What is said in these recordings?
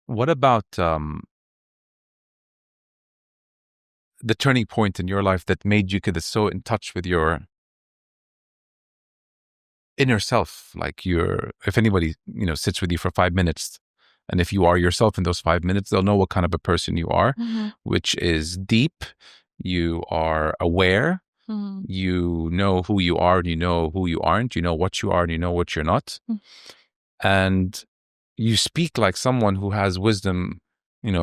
What about the turning point in your life that made you get so in touch with your inner self? Like if anybody, sits with you for 5 minutes, and if you are yourself in those 5 minutes, they'll know what kind of a person you are, which is deep. You are aware. You know who you are and you know who you aren't. You know what you are and you know what you're not. And you speak like someone who has wisdom, of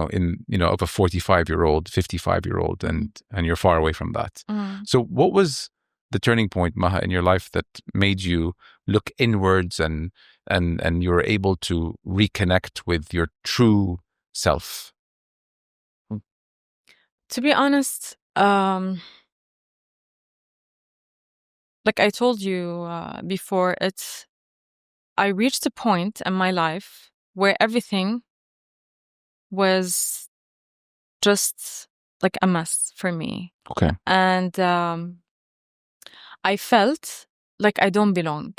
a 45-year-old, 55-year-old, and you're far away from that. So what was the turning point, Maha, in your life that made you look inwards and you were able to reconnect with your true self? To be honest, like I told you before, I reached a point in my life where everything was just like a mess for me. Okay. And I felt like I don't belong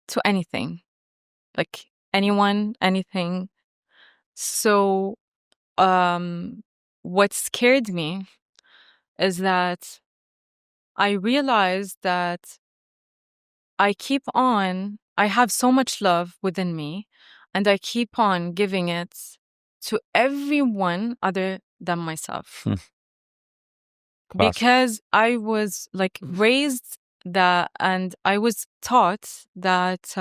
to anything, like anyone, anything. So what scared me is that I realized that I have so much love within me, and I keep on giving it to everyone other than myself. Because I was like raised and I was taught that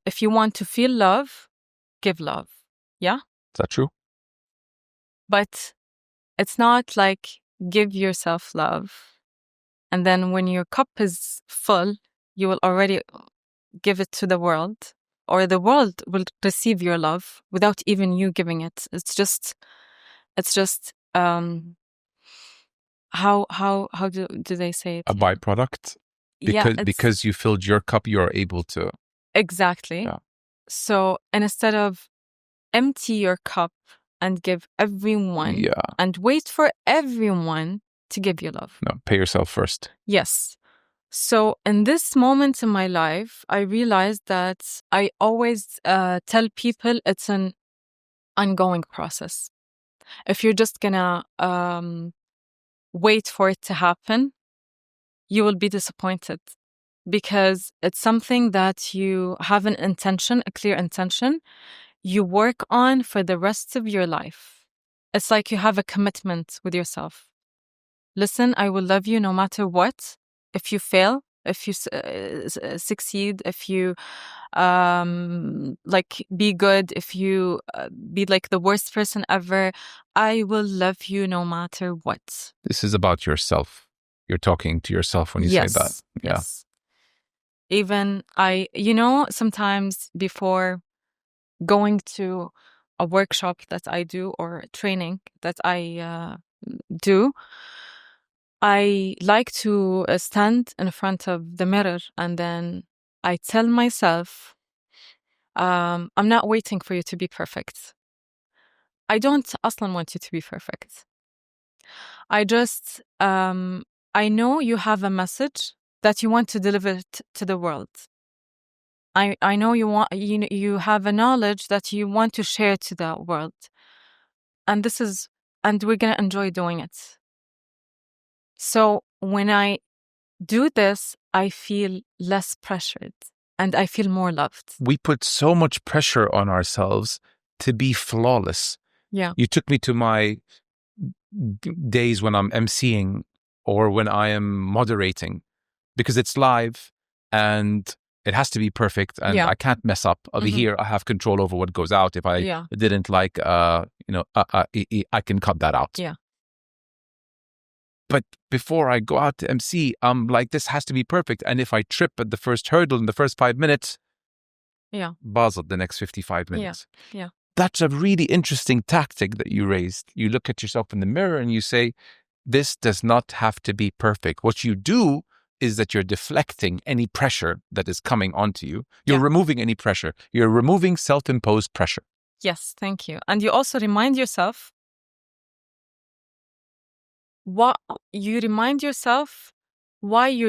if you want to feel love, give love. Yeah? Is that true? But it's not like give yourself love, and then when your cup is full, you will already give it to the world, or the world will receive your love without even you giving it. It's just how do they say it? A byproduct. Because you filled your cup, you are able to. Exactly. Yeah. So instead of empty your cup and give everyone and wait for everyone to give you love. No, pay yourself first. Yes. So in this moment in my life, I realized that I always tell people it's an ongoing process. If you're just gonna wait for it to happen, you will be disappointed, because it's something that you have an intention, a clear intention, you work on for the rest of your life. It's like you have a commitment with yourself. Listen, I will love you no matter what. If you fail, if you succeed, if you like be good, if you be like the worst person ever, I will love you no matter what. This is about yourself. You're talking to yourself when you say that. Yeah. Yes. Even sometimes before going to a workshop that I do or a training that I do, I like to stand in front of the mirror and then I tell myself, I'm not waiting for you to be perfect. I don't أصلاً want you to be perfect. I just, I know you have a message that you want to deliver to the world. I know you have a knowledge that you want to share to the world. And we're going to enjoy doing it. So when I do this, I feel less pressured and I feel more loved. We put so much pressure on ourselves to be flawless. Yeah. You took me to my days when I'm emceeing or when I am moderating, because it's live and it has to be perfect and I can't mess up. Over here, I have control over what goes out. If I didn't like, I can cut that out. Yeah. But before I go out to MC, I'm like, this has to be perfect. And if I trip at the first hurdle in the first 5 minutes, Basel the next 55 minutes. Yeah. That's a really interesting tactic that you raised. You look at yourself in the mirror and you say, this does not have to be perfect. What you do is that you're deflecting any pressure that is coming onto you. You're removing any pressure. You're removing self-imposed pressure. Yes, thank you. And you also remind yourself why you're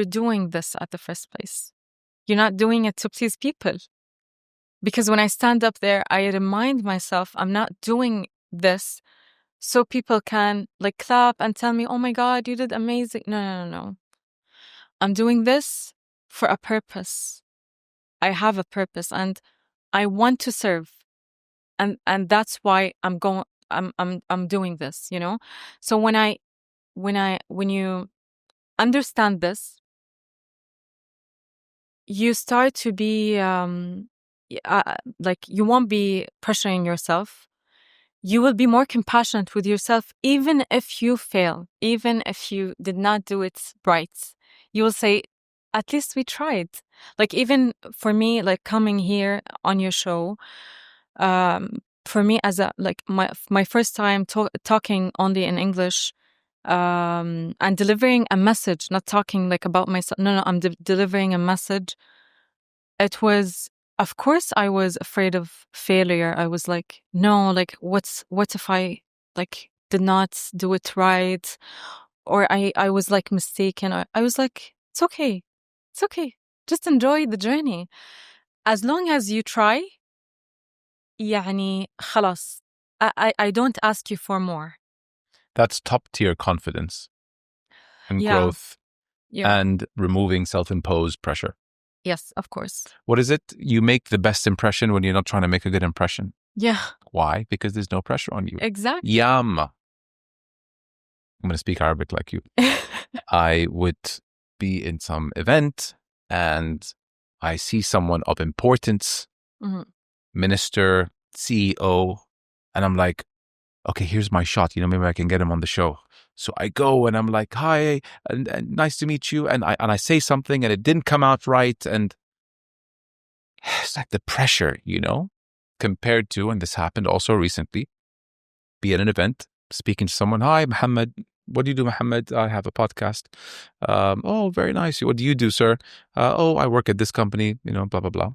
doing this at the first place. You're not doing it to please people. Because when I stand up there, I remind myself I'm not doing this so people can like clap and tell me, oh my God, you did amazing. No. I'm doing this for a purpose. I have a purpose and I want to serve. And that's why I'm doing this, you know? So when you understand this, you start to be like you won't be pressuring yourself. You will be more compassionate with yourself, even if you fail, even if you did not do it right. You will say, at least we tried. Like, even for me, like coming here on your show, for me as a, like my first time talking only in English, and delivering a message, not talking like about myself. No, I'm delivering a message. It was, of course, I was afraid of failure. I was like, no, like, what if I like did not do it right, or I was like mistaken. I was like, it's okay, it's okay. Just enjoy the journey. As long as you try, يعني خلاص. I don't ask you for more. That's top tier confidence and Yeah. growth Yeah. and removing self-imposed pressure. Yes, of course. What is it? You make the best impression when you're not trying to make a good impression. Yeah. Why? Because there's no pressure on you. Exactly. Yam. I'm going to speak Arabic like you. I would be in some event and I see someone of importance, minister, CEO, and I'm like, okay, here's my shot. You know, maybe I can get him on the show. So I go and I'm like, hi, and nice to meet you. And I say something and it didn't come out right. And it's like the pressure, you know, compared to, and this happened also recently, be at an event, speaking to someone, hi, Muhammad. What do you do, Muhammad? I have a podcast. Oh, very nice. What do you do, sir? Oh, I work at this company, you know, blah, blah, blah.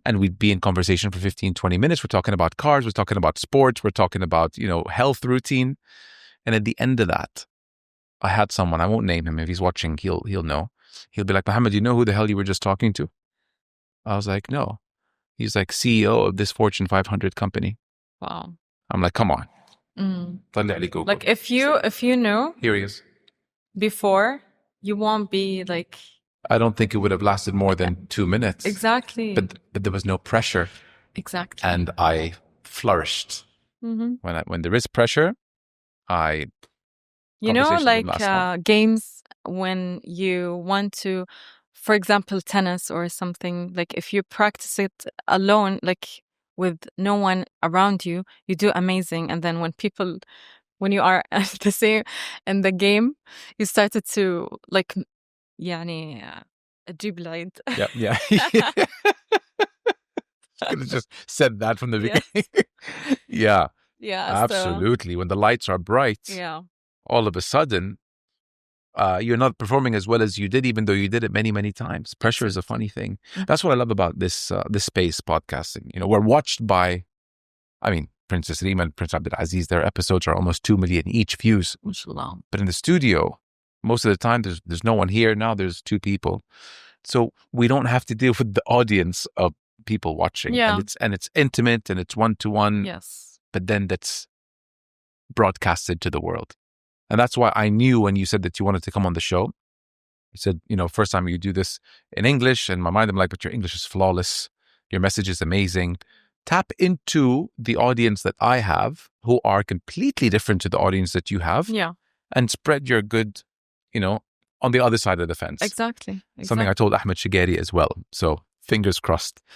And we'd be in conversation for 15, 20 minutes. We're talking about cars. We're talking about sports. We're talking about, you know, health routine. And at the end of that, I had someone, I won't name him. If he's watching, he'll know. He'll be like, Muhammad, you know who the hell you were just talking to? I was like, no. He's like CEO of this Fortune 500 company. Wow. I'm like, come on. Like if you know, here he is. Before, you won't be like. I don't think it would have lasted more than 2 minutes. Exactly. But there was no pressure. Exactly. And I flourished. When there is pressure, you know, like games when you want to, for example, tennis or something, like if you practice it alone, like with no one around you, you do amazing. And then when you are at the same in the game, you started to like, يعني أجيب العيد. Yeah. Could have just said that from the beginning. Yeah. Yeah. Absolutely. When the lights are bright, all of a sudden, you're not performing as well as you did, even though you did it many, many times. Pressure is a funny thing. That's what I love about this space podcasting. You know, we're watched by, I mean, Princess Rima and Prince Abdulaziz, their episodes are almost 2 million each views. But in the studio, most of the time, there's no one here. Now there's 2 people. So we don't have to deal with the audience of people watching. Yeah. And it's intimate and it's one-to-one. Yes. But then that's broadcasted to the world. And that's why I knew when you said that you wanted to come on the show, you said, you know, first time you do this in English. In my mind, I'm like, but your English is flawless. Your message is amazing. Tap into the audience that I have, who are completely different to the audience that you have. Yeah. And spread your good, you know, on the other side of the fence. Exactly. Something I told Ahmed Shigeri as well. So fingers crossed.